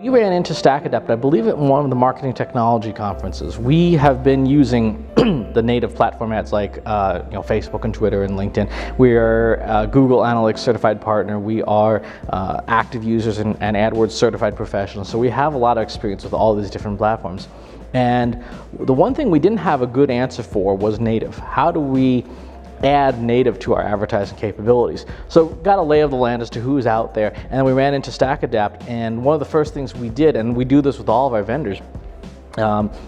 We ran into StackAdapt, I believe, at one of the marketing technology conferences. We have been using the native platform ads like Facebook and Twitter and LinkedIn. We are a Google Analytics certified partner. We are active users and AdWords certified professionals. So we have a lot of experience with all these different platforms. And the one thing we didn't have a good answer for was native. How do we add native to our advertising capabilities? So got a lay of the land as to who's out there, and we ran into StackAdapt, and one of the first things we did, and we do this with all of our vendors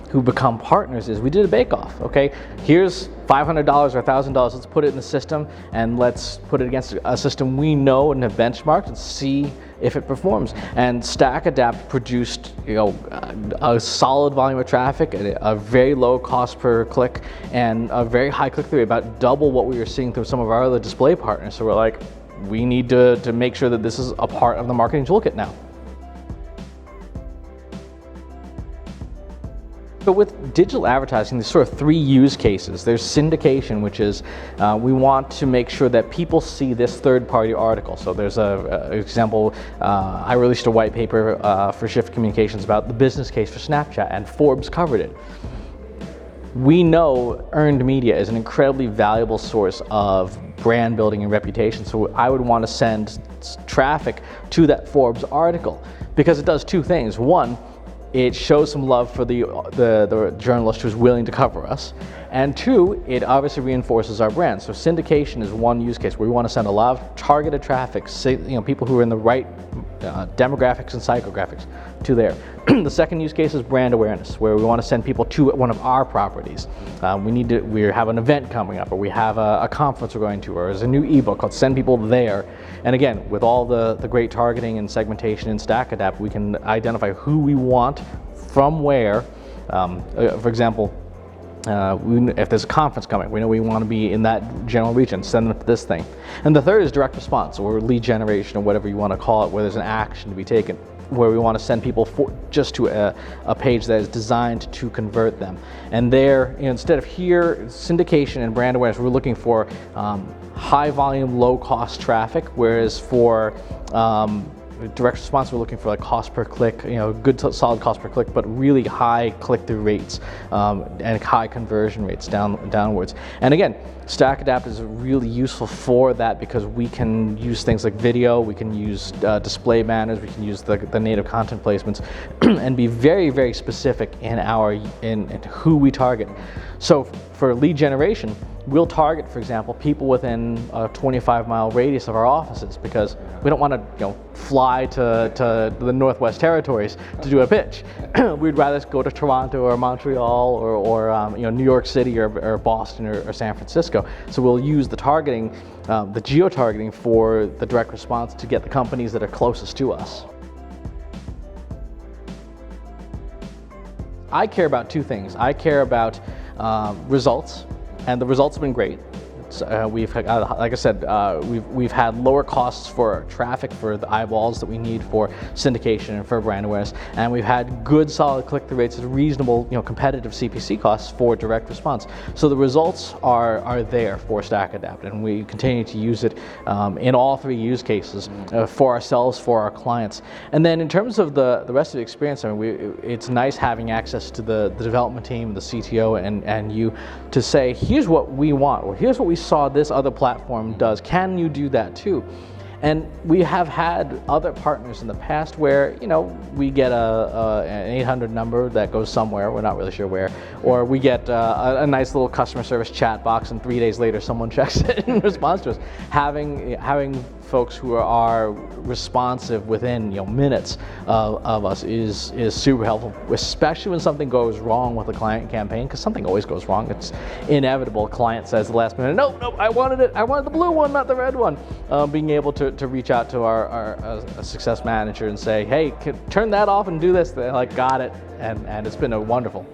who become partners, is we did a bake-off. Okay, here's $500 or $1,000, let's put it in the system, and let's put it against a system we know and have benchmarked and see if it performs. And StackAdapt produced a solid volume of traffic at a very low cost per click and a very high click-through rate, about double what we were seeing through some of our other display partners. So we're like, we need to make sure that this is a part of the marketing toolkit now. So with digital advertising, there's sort of three use cases. There's syndication, which is we want to make sure that people see this third-party article. So there's an example, I released a white paper for Shift Communications about the business case for Snapchat, and Forbes covered it. We know earned media is an incredibly valuable source of brand building and reputation, so I would want to send traffic to that Forbes article because it does two things. One, it shows some love for the journalist who's willing to cover us. And two, it obviously reinforces our brand. So syndication is one use case where we want to send a lot of targeted traffic, people who are in the right demographics and psychographics to there. The second use case is brand awareness, where we want to send people to one of our properties. We have an event coming up, or we have a conference we're going to, or there's a new ebook called Send People There. And again, with all the great targeting and segmentation in StackAdapt, we can identify who we want from where. For example, if there's a conference coming, we know we want to be in that general region, send them to this thing. And the third is direct response, or lead generation, or whatever you want to call it, where there's an action to be taken, where we want to send people just to a page that is designed to convert them. And there, instead of here, syndication and brand awareness, we're looking for high volume, low cost traffic, whereas for direct response, we're looking for like cost per click, good solid cost per click, but really high click-through rates and high conversion rates downwards. And again, StackAdapt is really useful for that because we can use things like video, we can use display banners, we can use the native content placements, and be very, very specific in who we target. So for lead generation, we'll target, for example, people within a 25-mile radius of our offices, because we don't want to fly to the Northwest Territories to do a pitch. We'd rather go to Toronto or Montreal or New York City or Boston or San Francisco. So we'll use the targeting, the geo-targeting for the direct response to get the companies that are closest to us. I care about two things. I care about results, and the results have been great. We've, like I said, we've had lower costs for traffic, for the eyeballs that we need for syndication and for brand awareness, and we've had good solid click-through rates at reasonable, competitive CPC costs for direct response. So the results are there for StackAdapt, and we continue to use it in all three use cases for ourselves, for our clients. And then in terms of the rest of the experience, it's nice having access to the development team, the CTO, and you to say, here's what we want, or here's what we saw this other platform does. Can you do that too? And we have had other partners in the past where, we get an 800 number that goes somewhere, we're not really sure where, or we get a nice little customer service chat box, and 3 days later someone checks it and responds to us. Having folks who are responsive within minutes of us is super helpful, especially when something goes wrong with a client campaign, because something always goes wrong. It's inevitable. A client says at the last minute, no, I wanted the blue one, not the red one. Being able to reach out to our success manager and say, hey, turn that off and do this. They're like, got it, and it's been wonderful.